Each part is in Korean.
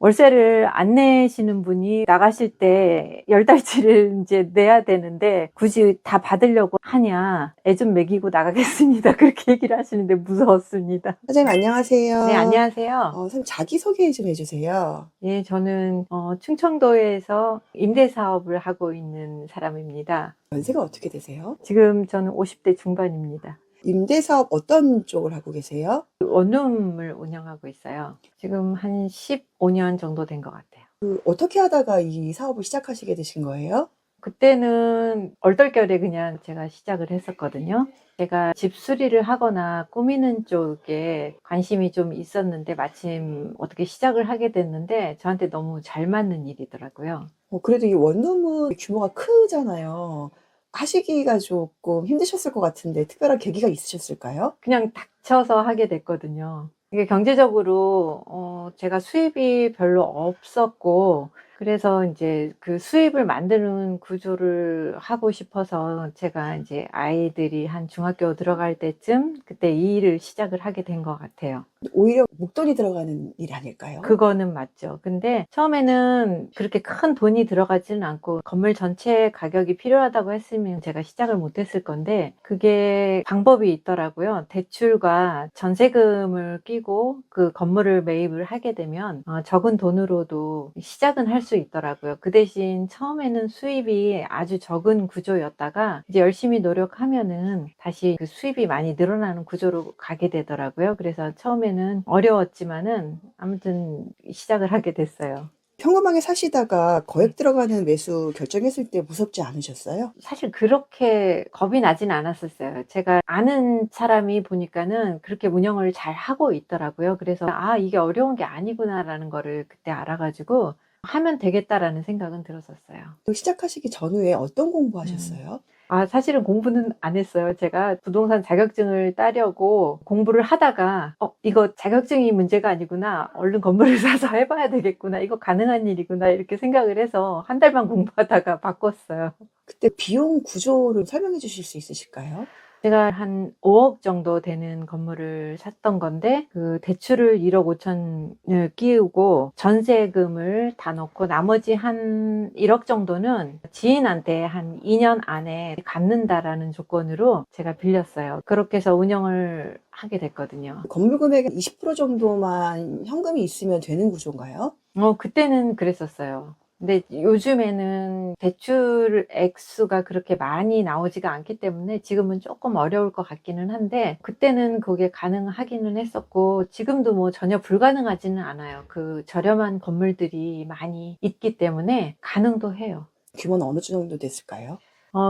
월세를 안 내시는 분이 나가실 때 10달치를 이제 내야 되는데 굳이 다 받으려고 하냐. 애 좀 먹이고 나가겠습니다. 그렇게 얘기를 하시는데 무서웠습니다. 사장님 네, 안녕하세요. 안녕하세요. 선생님 자기소개 좀 해주세요. 예, 저는 충청도에서 임대 사업을 하고 있는 사람입니다. 연세가 어떻게 되세요? 지금 저는 50대 중반입니다. 임대사업 어떤 쪽을 하고 계세요? 원룸을 운영하고 있어요. 지금 한 15년 정도 된 것 같아요. 어떻게 하다가 이 사업을 시작하시게 되신 거예요? 그때는 얼떨결에 그냥 제가 시작을 했었거든요. 제가 집 수리를 하거나 꾸미는 쪽에 관심이 좀 있었는데 마침 어떻게 시작을 하게 됐는데 저한테 너무 잘 맞는 일이더라고요. 그래도 이 원룸은 규모가 크잖아요. 하시기가 조금 힘드셨을 것 같은데 특별한 계기가 있으셨을까요? 그냥 닥쳐서 하게 됐거든요. 이게 경제적으로 제가 수입이 별로 없었고 그래서 이제 그 수입을 만드는 구조를 하고 싶어서 제가 이제 아이들이 한 중학교 들어갈 때쯤 그때 이 일을 시작을 하게 된 것 같아요. 오히려 목돈이 들어가는 일 아닐까요? 그거는 맞죠. 근데 처음에는 그렇게 큰 돈이 들어가지는 않고 건물 전체 가격이 필요하다고 했으면 제가 시작을 못 했을 건데 그게 방법이 있더라고요. 대출과 전세금을 끼고 그 건물을 매입을 하게 되면 적은 돈으로도 시작은 할 수 있더라고요. 그 대신 처음에는 수입이 아주 적은 구조였다가 이제 열심히 노력하면은 다시 그 수입이 많이 늘어나는 구조로 가게 되더라고요. 그래서 처음에는 어려웠지만은 아무튼 시작을 하게 됐어요. 평범하게 사시다가 네. 거액 들어가는 매수 결정했을 때 무섭지 않으셨어요? 사실 그렇게 겁이 나진 않았었어요. 제가 아는 사람이 보니까는 그렇게 운영을 잘 하고 있더라고요. 그래서 '아 이게 어려운 게 아니구나.'라는 거를 그때 알아 가지고 '하면 되겠다.'라는 생각은 들었었어요. 시작하시기 전후에 어떤 음. 공부하셨어요? 사실은 공부는 안 했어요. 제가 부동산 자격증을 따려고 공부를 하다가 '이거 자격증이 문제가 아니구나. 얼른 건물을 사서 해 봐야 되겠구나. 이거 가능한 일이구나.' 이렇게 생각을 해서 한 달만 공부하다가 바꿨어요. 그때 비용 구조를 설명해 주실 수 있으실까요? 제가 한 5억 정도 되는 건물을 샀던 건데 그 대출을 1억 5천을 끼우고 전세금을 다 넣고 나머지 한 1억 정도는 지인한테 한 2년 안에 갚는다라는 조건으로 제가 빌렸어요. 그렇게 해서 운영을 하게 됐거든요. 건물 금액의 20% 정도만 현금이 있으면 되는 구조인가요? 그때는 그랬었어요. 근데 요즘에는 대출 액수가 그렇게 많이 나오지가 않기 때문에 지금은 조금 어려울 것 같기는 한데 그때는 그게 가능하기는 했었고 지금도 뭐 전혀 불가능하지는 않아요. 그 저렴한 건물들이 많이 있기 때문에 가능도 해요. 규모는 어느 정도 됐을까요?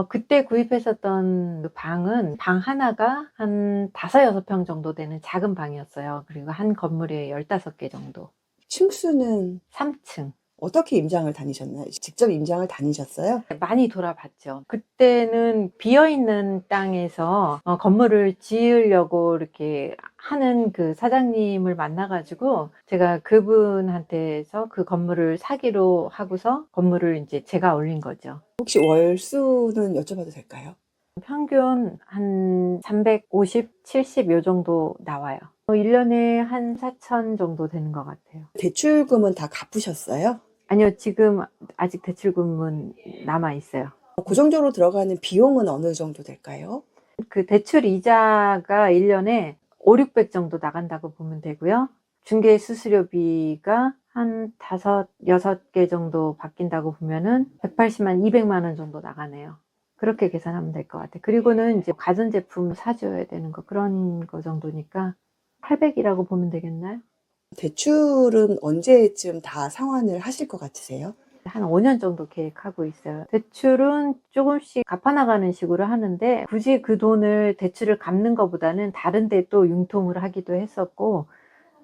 그때 구입했었던 그 방은 방 하나가 한 5-6평 정도 되는 작은 방이었어요. 그리고 한 건물에 15개 정도. 층수는 3층. 어떻게 임장을 다니셨나요? 직접 임장을 다니셨어요? 많이 돌아봤죠. 그때는 비어있는 땅에서 건물을 지으려고 이렇게 하는 그 사장님을 만나 가지고 제가 그분한테서 그 건물을 사기로 하고서 건물을 인제 제가 올린 거죠. 혹시 월수는 여쭤봐도 될까요? 평균 한 350, 70 요 정도 나와요. 1 년에 한 4천 정도 되는 것 같아요. 대출금은 다 갚으셨어요? 아니요. 지금 아직 대출금은 남아 있어요. 고정적으로 들어가는 비용은 어느 정도 될까요? 그 대출 이자가 1 년에 500-600 정도 나간다고 보면 되고요. 중개 수수료비가 한 5-6개 정도 바뀐다고 보면은 180만 200만 원 정도 나가네요. 그렇게 계산하면 될 것 같아요. 그리고는 인제 가전제품 사 줘야 되는 거 그런 거 정도니까 800 이라고 보면 되겠나요? 대출은 언제쯤 다 상환을 하실 것 같으세요? 한 5년 정도 계획하고 있어요. 대출은 조금씩 갚아 나가는 식으로 하는데 굳이 그 돈을 대출을 갚는 것보다는 다른 데 또 융통을 하기도 했었고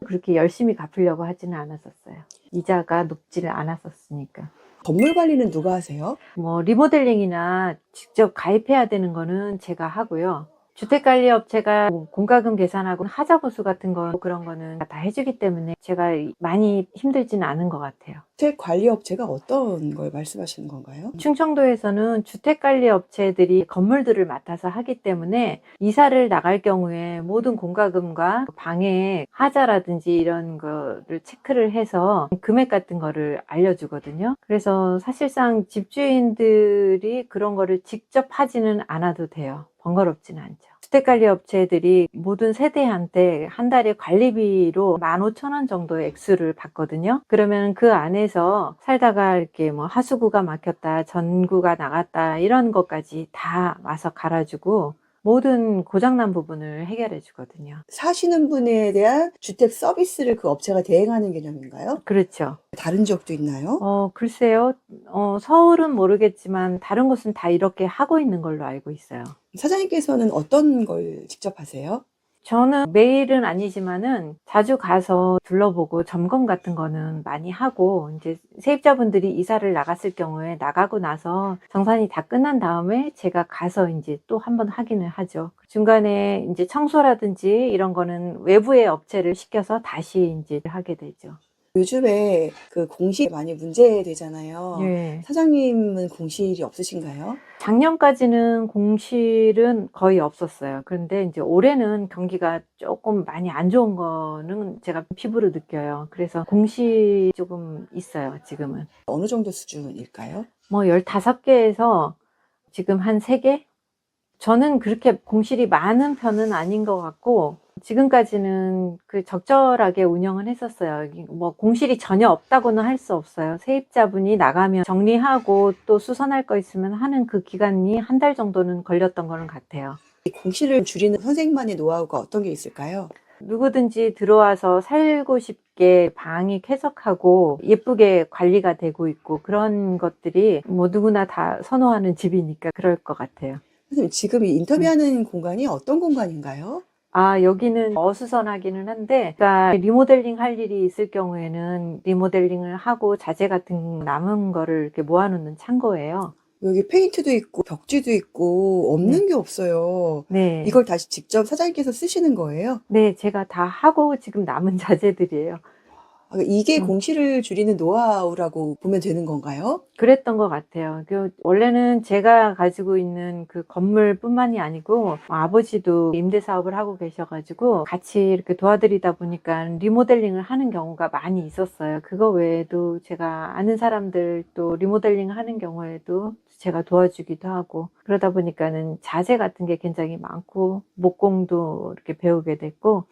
그렇게 열심히 갚으려고 하지는 않았었어요. 이자가 높지를 않았었으니까. 건물 관리는 누가 하세요? 뭐 리모델링이나 직접 가입해야 되는 거는 제가 하고요. 주택관리업체가 뭐 공과금 계산하고 하자보수 같은 거 그런 거는 다 해주기 때문에 제가 많이 힘들지는 않은 것 같아요. 주택관리업체가 어떤 걸 말씀하시는 건가요? 충청도에서는 주택관리업체들이 건물들을 맡아서 하기 때문에 이사를 나갈 경우에 모든 공과금과 방에 하자라든지 이런 거를 체크를 해서 금액 같은 거를 알려주거든요. 그래서 사실상 집주인들이 그런 거를 직접 하지는 않아도 돼요. 번거롭지는 않죠. 주택관리업체들이 모든 세대한테 한 달에 관리비로 15,000원 정도의 액수를 받거든요. 그러면 그 안에서 살다가 이렇게 뭐 하수구가 막혔다, 전구가 나갔다 이런 것까지 다 와서 갈아주고 모든 고장난 부분을 해결해 주거든요. 사시는 분에 대한 주택 서비스를 그 업체가 대행하는 개념인가요? 그렇죠. 다른 지역도 있나요? 글쎄요. 서울은 모르겠지만 다른 곳은 다 이렇게 하고 있는 걸로 알고 있어요. 사장님께서는 어떤 걸 직접 하세요? 저는 매일은 아니지만은 자주 가서 둘러보고 점검 같은 거는 많이 하고, 이제 세입자분들이 이사를 나갔을 경우에 나가고 나서 정산이 다 끝난 다음에 제가 가서 이제 또 한 번 확인을 하죠. 중간에 이제 청소라든지 이런 거는 외부의 업체를 시켜서 다시 이제 하게 되죠. 요즘에 그 공실이 많이 문제되잖아요. 네. 사장님은 공실이 없으신가요? 작년까지는 공실은 거의 없었어요. 그런데 이제 올해는 경기가 조금 많이 안 좋은 거는 제가 피부로 느껴요. 그래서 공실이 조금 있어요, 지금은. 어느 정도 수준일까요? 뭐 15개에서 지금 한 3개? 저는 그렇게 공실이 많은 편은 아닌 것 같고, 지금까지는 그 적절하게 운영을 했었어요. 뭐 공실이 전혀 없다고는 할 수 없어요. 세입자분이 나가면 정리하고 또 수선할 거 있으면 하는 그 기간이 한 달 정도는 걸렸던 거는 같아요. 이 공실을 줄이는 선생님만의 노하우가 어떤 게 있을까요? 누구든지 들어와서 살고 싶게 방이 쾌적하고 예쁘게 관리가 되고 있고 그런 것들이 뭐 누구나 다 선호하는 집이니까 그럴 것 같아요. 선생님, 지금 이 인터뷰하는 공간이 어떤 공간인가요? 여기는 어수선하기는 한데, 그러니까 리모델링 할 일이 있을 경우에는 리모델링을 하고 자재 같은 남은 거를 이렇게 모아놓는 창고예요. 여기 페인트도 있고 벽지도 있고 없는 네. 게 없어요. 네. 이걸 다시 직접 사장님께서 쓰시는 거예요? 네, 제가 다 하고 지금 남은 자재들이에요. 이게 음. 공실을 줄이는 노하우라고 보면 되는 건가요? 그랬던 것 같아요. 원래는 제가 가지고 있는 그 건물뿐만이 아니고 아버지도 임대 사업을 하고 계셔가지고 같이 이렇게 도와드리다 보니까 리모델링을 하는 경우가 많이 있었어요. 그거 외에도 제가 아는 사람들 또 리모델링 하는 경우에도 제가 도와주기도 하고 그러다 보니까는 자재 같은 게 굉장히 많고 목공도 이렇게 배우게 됐고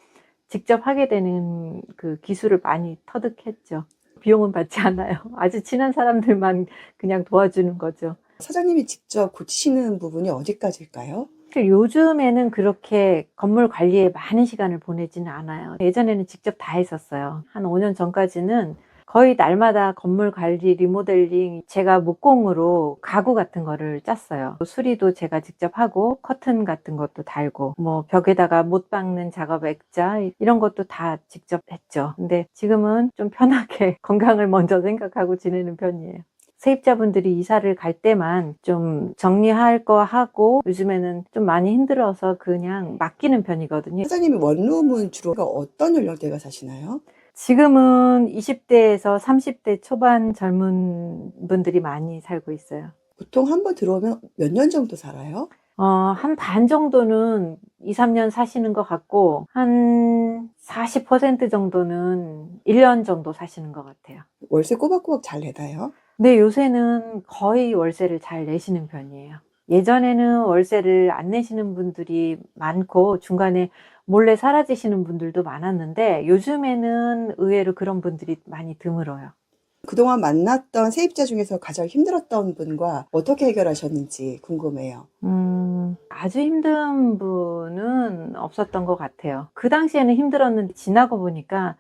직접 하게 되는 그 기술을 많이 터득했죠. 비용은 받지 않아요. 아주 친한 사람들만 그냥 도와주는 거죠. 사장님이 직접 고치시는 부분이 어디까지일까요? 요즘에는 그렇게 건물 관리에 많은 시간을 보내지는 않아요. 예전에는 직접 다 했었어요. 한 5년 전까지는 거의 날마다 건물 관리, 리모델링, 제가 목공으로 가구 같은 거를 짰어요. 수리도 제가 직접 하고, 커튼 같은 것도 달고, 뭐 벽에다가 못 박는 작업 액자, 이런 것도 다 직접 했죠. 근데 지금은 좀 편하게 건강을 먼저 생각하고 지내는 편이에요. 세입자분들이 이사를 갈 때만 좀 정리할 거 하고 요즘에는 좀 많이 힘들어서 그냥 맡기는 편이거든요. 사장님이 원룸은 주로 어떤 연령대가 사시나요? 지금은 20대에서 30대 초반 젊은 분들이 많이 살고 있어요. 보통 한 번 들어오면 몇 년 정도 살아요? 한 반 정도는 2, 3년 사시는 것 같고 한 40% 정도는 1년 정도 사시는 것 같아요. 월세 꼬박꼬박 잘 내나요? 근데 요새는 거의 월세를 잘 내시는 편이에요. 예전에는 월세를 안 내시는 분들이 많고 중간에 몰래 사라지시는 분들도 많았는데 요즘에는 의외로 그런 분들이 많이 드물어요. 그동안 만났던 세입자 중에서 가장 힘들었던 분과 어떻게 해결하셨는지 궁금해요. 아주 힘든 분은 없었던 것 같아요. 그 당시에는 힘들었는데 지나고 보니까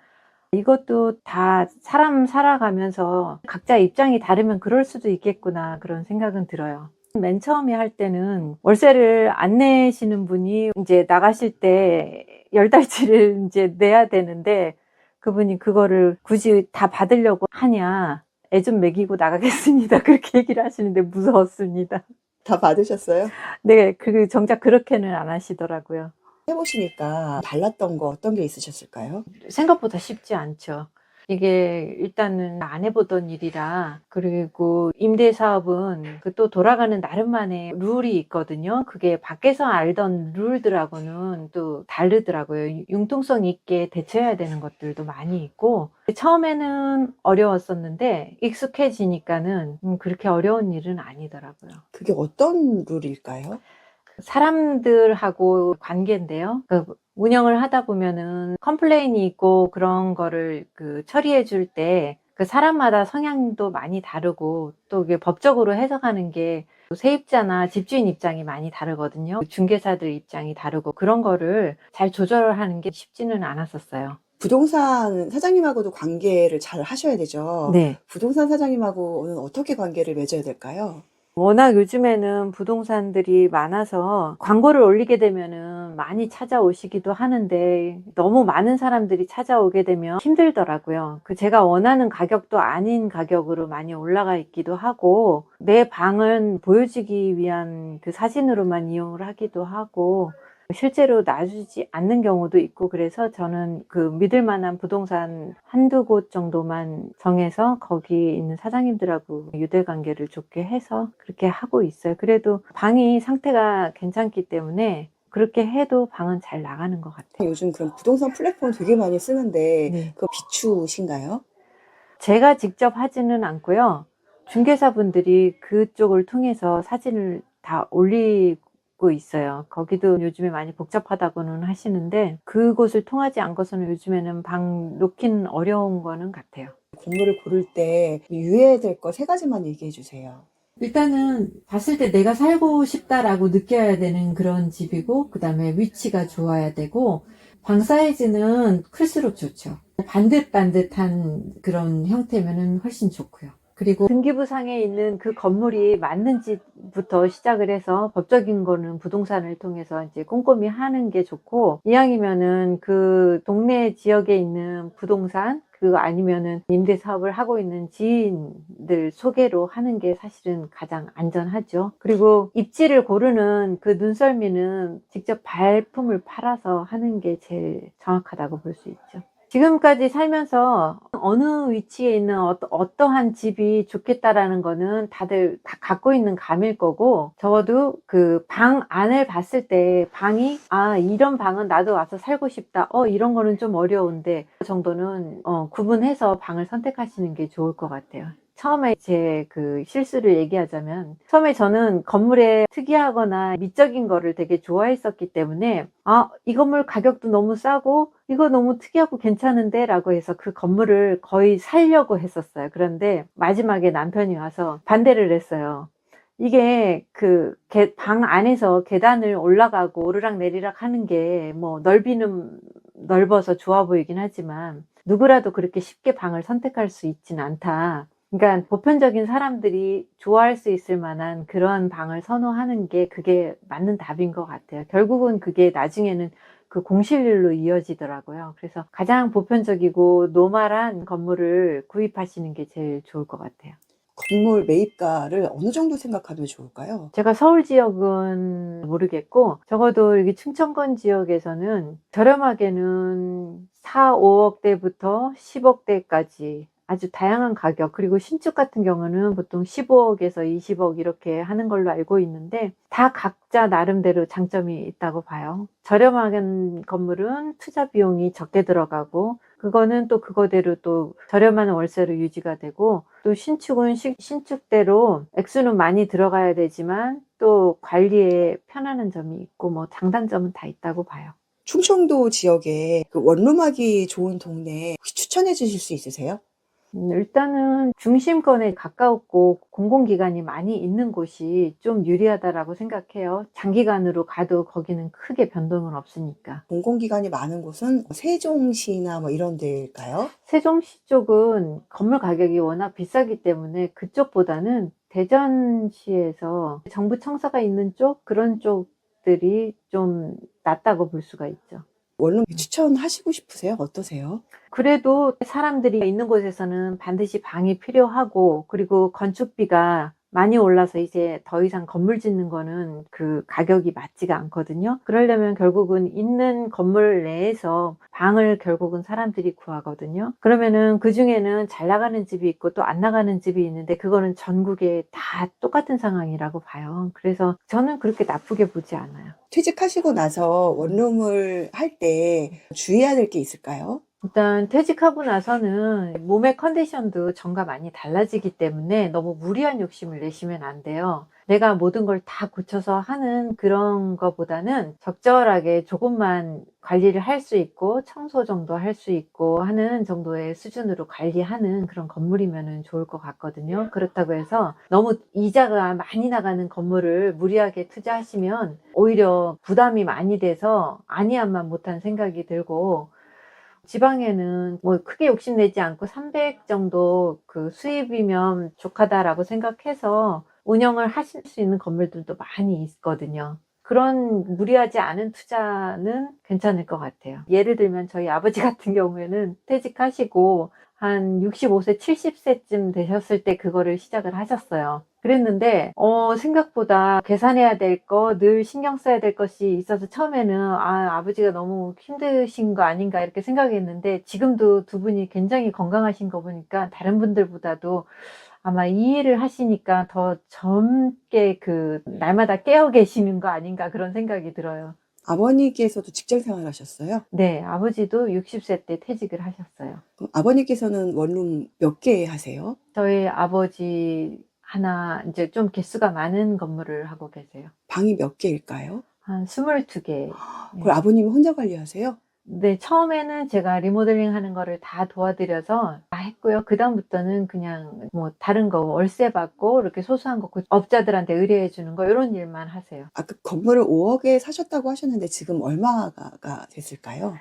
이것도 다 사람 살아가면서 각자 입장이 다르면 그럴 수도 있겠구나 그런 생각은 들어요. 맨 처음에 할 때는 월세를 안 내시는 분이 이제 나가실 때 10달치를 이제 내야 되는데 그분이 그거를 굳이 다 받으려고 하냐. 애 좀 먹이고 나가겠습니다. 그렇게 얘기를 하시는데 무서웠습니다. 다 받으셨어요? 네, 정작 그렇게는 안 하시더라고요. 해보시니까 달랐던 거 어떤 게 있으셨을까요? 생각보다 쉽지 않죠. 이게 일단은 안 해보던 일이라, 그리고 임대사업은 그 또 돌아가는 나름만의 룰이 있거든요. 그게 밖에서 알던 룰들하고는 또 다르더라고요. 융통성 있게 대처해야 되는 것들도 많이 있고, 처음에는 어려웠었는데 익숙해지니까는 그렇게 어려운 일은 아니더라고요. 그게 어떤 룰일까요? 사람들하고 관계인데요. 운영을 하다 보면은 컴플레인이 있고 그런 거를 처리해 줄 때 그 사람마다 성향도 많이 다르고 또 이게 법적으로 해석하는 게 세입자나 집주인 입장이 많이 다르거든요. 중개사들 입장이 다르고 그런 거를 잘 조절하는 게 쉽지는 않았었어요. 부동산 사장님하고도 관계를 잘 하셔야 되죠. 네. 부동산 사장님하고는 어떻게 관계를 맺어야 될까요? 워낙 요즘에는 부동산들이 많아서 광고를 올리게 되면은 많이 찾아오시기도 하는데 너무 많은 사람들이 찾아오게 되면 힘들더라고요. 제가 원하는 가격도 아닌 가격으로 많이 올라가 있기도 하고 내 방은 보여주기 위한 그 사진으로만 이용을 하기도 하고 실제로 놔주지 않는 경우도 있고 그래서 저는 믿을 만한 부동산 한두 곳 정도만 정해서 거기 있는 사장님들하고 유대관계를 좋게 해서 그렇게 하고 있어요. 그래도 방이 상태가 괜찮기 때문에 그렇게 해도 방은 잘 나가는 것 같아요. 요즘 그런 부동산 플랫폼 되게 많이 쓰는데 네. 그거 비추신가요? 제가 직접 하지는 않고요. 중개사분들이 그쪽을 통해서 사진을 다 올리고 있어요. 거기도 요즘에 많이 복잡하다고는 하시는데 그곳을 통하지 않고서는 요즘에는 방 놓기는 어려운 거는 같아요. 건물을 고를 때 유의해야 될 거 세 가지만 얘기해 주세요. 일단은 봤을 때 내가 살고 싶다라고 느껴야 되는 그런 집이고, 그 다음에 위치가 좋아야 되고, 방 사이즈는 클수록 좋죠. 반듯반듯한 그런 형태면은 훨씬 좋고요. 그리고 등기부상에 있는 그 건물이 맞는지부터 시작을 해서 법적인 거는 부동산을 통해서 이제 꼼꼼히 하는 게 좋고, 이왕이면은 그 동네 지역에 있는 부동산, 아니면은 임대 사업을 하고 있는 지인들 소개로 하는 게 사실은 가장 안전하죠. 그리고 입지를 고르는 그 눈썰미는 직접 발품을 팔아서 하는 게 제일 정확하다고 볼 수 있죠. 지금까지 살면서 어느 위치에 있는 어떠한 집이 좋겠다라는 거는 다들 다 갖고 있는 감일 거고, 적어도 그 방 안을 봤을 때 방이 이런 방은 나도 와서 살고 싶다. 이런 거는 좀 어려운데 그 정도는 구분해서 방을 선택하시는 게 좋을 것 같아요. 처음에 제 실수를 얘기하자면, 처음에 저는 건물에 특이하거나 미적인 거를 되게 좋아했었기 때문에 이 건물 가격도 너무 싸고 이거 너무 특이하고 괜찮은데 라고 해서 그 건물을 거의 사려고 했었어요. 그런데 마지막에 남편이 와서 반대를 했어요. 이게 방 안에서 계단을 올라가고 오르락 내리락 하는 게 뭐 넓이는 넓어서 좋아 보이긴 하지만 누구라도 그렇게 쉽게 방을 선택할 수 있진 않다. 그러니까 보편적인 사람들이 좋아할 수 있을 만한 그런 방을 선호하는 게 그게 맞는 답인 것 같아요. 결국은 그게 나중에는 그 공실률로 이어지더라고요. 그래서 가장 보편적이고 노멀한 건물을 구입하시는 게 제일 좋을 것 같아요. 건물 매입가를 어느 정도 생각하면 좋을까요? 제가 서울 지역은 모르겠고 적어도 여기 충청권 지역에서는 저렴하게는 4, 5억대부터 10억대까지 아주 다양한 가격, 그리고 신축 같은 경우는 보통 15억에서 20억 이렇게 하는 걸로 알고 있는데 다 각자 나름대로 장점이 있다고 봐요. 저렴한 건물은 투자 비용이 적게 들어가고 그거는 또 그거대로 또 저렴한 월세로 유지가 되고, 또 신축은 신축대로 액수는 많이 들어가야 되지만 또 관리에 편안한 점이 있고 뭐 장단점은 다 있다고 봐요. 충청도 지역에 그 원룸하기 좋은 동네 혹시 추천해 주실 수 있으세요? 일단은 중심권에 가까웠고 공공기관이 많이 있는 곳이 좀 유리하다라고 생각해요. 장기간으로 가도 거기는 크게 변동은 없으니까. 공공기관이 많은 곳은 세종시나 뭐 이런 데일까요? 세종시 쪽은 건물 가격이 워낙 비싸기 때문에 그쪽보다는 대전시에서 정부 청사가 있는 쪽, 그런 쪽들이 좀 낫다고 볼 수가 있죠. 원룸 추천하시고 싶으세요? 어떠세요? 그래도 사람들이 있는 곳에서는 반드시 방이 필요하고, 그리고 건축비가 많이 올라서 이제 더 이상 건물 짓는 거는 그 가격이 맞지가 않거든요. 그러려면 결국은 있는 건물 내에서 방을 결국은 사람들이 구하거든요. 그러면은 그 중에는 잘 나가는 집이 있고 또 안 나가는 집이 있는데 그거는 전국에 다 똑같은 상황이라고 봐요. 그래서 저는 그렇게 나쁘게 보지 않아요. 퇴직하시고 나서 원룸을 할 때 주의해야 될 게 있을까요? 일단 퇴직하고 나서는 몸의 컨디션도 전과 많이 달라지기 때문에 너무 무리한 욕심을 내시면 안 돼요. 내가 모든 걸 다 고쳐서 하는 그런 거보다는 적절하게 조금만 관리를 할 수 있고 청소 정도 할 수 있고 하는 정도의 수준으로 관리하는 그런 건물이면 좋을 것 같거든요. 그렇다고 해서 너무 이자가 많이 나가는 건물을 무리하게 투자하시면 오히려 부담이 많이 돼서 아니야만 못한 생각이 들고, 지방에는 뭐 크게 욕심내지 않고 300 정도 그 수입이면 족하다라고 생각해서 운영을 하실 수 있는 건물들도 많이 있거든요. 그런 무리하지 않은 투자는 괜찮을 것 같아요. 예를 들면 저희 아버지 같은 경우에는 퇴직하시고 한 65세, 70세쯤 되셨을 때 그거를 시작을 하셨어요. 그랬는데 생각보다 계산해야 될 거, 늘 신경 써야 될 것이 있어서 처음에는 아버지가 너무 힘드신 거 아닌가 이렇게 생각했는데, 지금도 두 분이 굉장히 건강하신 거 보니까 다른 분들보다도 아마 이 일을 하시니까 더 젊게 그 날마다 깨어 계시는 거 아닌가 그런 생각이 들어요. 아버님께서도 직장 생활 하셨어요? 네, 아버지도 60세 때 퇴직을 하셨어요. 그럼 아버님께서는 원룸 몇 개 하세요? 저희 아버지 하나 이제 좀 개수가 많은 건물을 하고 계세요. 방이 몇 개일까요? 한 22개. 그걸 아버님이 혼자 관리하세요? 네, 처음에는 제가 리모델링 하는 거를 다 도와드려서 다 했고요. 그다음부터는 그냥 뭐 다른 거 월세 받고 이렇게 소소한 거 업자들한테 의뢰해 주는 거 이런 일만 하세요. 아까 건물을 5억에 사셨다고 하셨는데 지금 얼마가 됐을까요?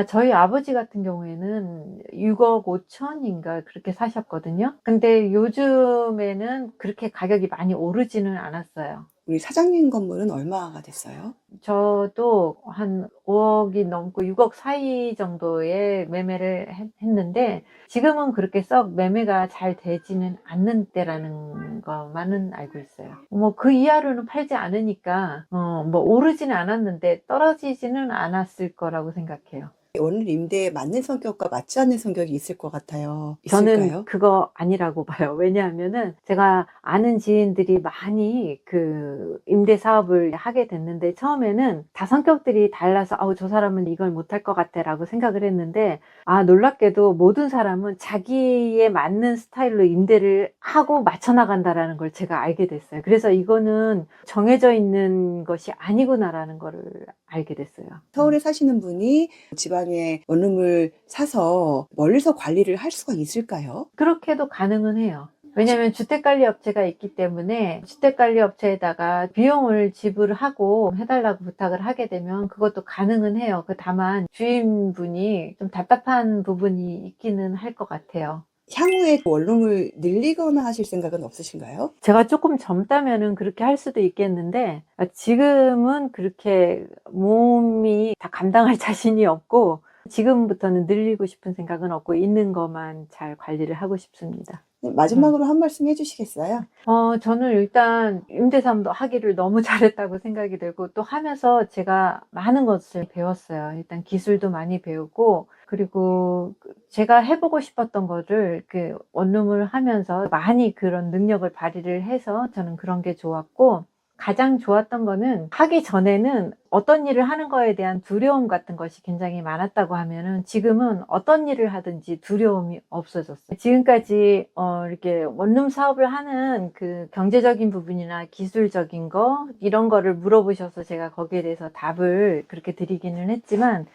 저희 아버지 같은 경우에는 6억 5천인가 그렇게 사셨거든요. 근데 요즘에는 그렇게 가격이 많이 오르지는 않았어요. 우리 사장님 건물은 얼마가 됐어요? 저도 한 5억이 넘고 6억 사이 정도의 매매를 했는데, 지금은 그렇게 썩 매매가 잘 되지는 않는 때라는 것만은 알고 있어요. 뭐 그 이하로는 팔지 않으니까 뭐 오르지는 않았는데 떨어지지는 않았을 거라고 생각해요. 원룸 임대에 맞는 성격과 맞지 않는 성격이 있을 것 같아요. 저는 있을까요? 그거 아니라고 봐요. 왜냐하면은 제가 아는 지인들이 많이 그 임대 사업을 하게 됐는데, 처음에는 다 성격들이 달라서 저 사람은 이걸 못할 것 같아 라고 생각을 했는데, 놀랍게도 모든 사람은 자기에 맞는 스타일로 임대를 하고 맞춰 나간다라는 걸 제가 알게 됐어요. 그래서 이거는 정해져 있는 것이 아니구나라는 거를 알게 됐어요. 서울에 사시는 분이 지방에 원룸을 사서 멀리서 관리를 할 수가 있을까요? 그렇게도 가능은 해요. 왜냐하면 주택관리업체가 있기 때문에 주택관리업체에다가 비용을 지불하고 해달라고 부탁을 하게 되면 그것도 가능은 해요. 다만 주인분이 좀 답답한 부분이 있기는 할 것 같아요. 향후에 원룸을 늘리거나 하실 생각은 없으신가요? 제가 조금 젊다면은 그렇게 할 수도 있겠는데, 지금은 그렇게 몸이 다 감당할 자신이 없고, 지금부터는 늘리고 싶은 생각은 없고 있는 것만 잘 관리를 하고 싶습니다. 네, 마지막으로 한 말씀 해주시겠어요? 저는 일단 임대사업도 하기를 너무 잘했다고 생각이 들고, 또 하면서 제가 많은 것을 배웠어요. 일단 기술도 많이 배우고, 그리고 제가 해보고 싶었던 거를 그 원룸을 하면서 많이 그런 능력을 발휘를 해서 저는 그런 게 좋았고, 가장 좋았던 거는 하기 전에는 어떤 일을 하는 거에 대한 두려움 같은 것이 굉장히 많았다고 하면은 지금은 어떤 일을 하든지 두려움이 없어졌어요. 지금까지 이렇게 원룸 사업을 하는 그 경제적인 부분이나 기술적인 거 이런 거를 물어보셔서 제가 거기에 대해서 답을 그렇게 드리기는 했지만,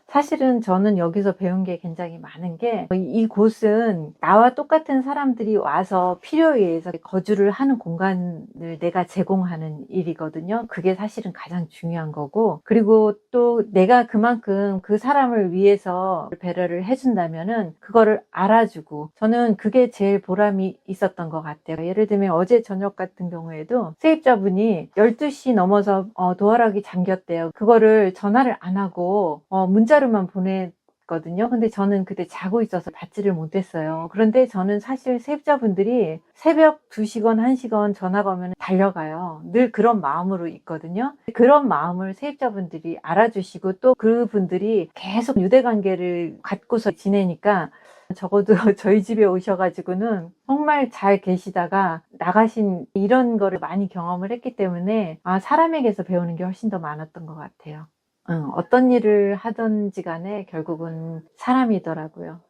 사실은 저는 여기서 배운 게 굉장히 많은 게, 이곳은 나와 똑같은 사람들이 와서 필요에 의해서 거주를 하는 공간을 내가 제공하는 일이거든요. 그게 사실은 가장 중요한 거고, 그리고 또 내가 그만큼 그 사람을 위해서 배려를 해준다면은 그거를 알아주고, 저는 그게 제일 보람이 있었던 것 같아요. 예를 들면 어제 저녁 같은 경우에도 세입자분이 12시 넘어서 도어락이 잠겼대요. 그거를 전화를 안 하고 문자로만 받거든요. 근데 저는 그때 자고 있어서 받지를 못했어요. 그런데 저는 사실 세입자분들이 새벽 2시건 1시건 전화가 오면 달려가요. 늘 그런 마음으로 있거든요. 그런 마음을 세입자분들이 알아주시고 또 그분들이 계속 유대관계를 갖고서 지내니까 적어도 저희 집에 오셔가지고는 정말 잘 계시다가 나가신 이런 거를 많이 경험을 했기 때문에 사람에게서 배우는 게 훨씬 더 많았던 것 같아요. 어떤 일을 하든지 간에 결국은 사람이더라고요.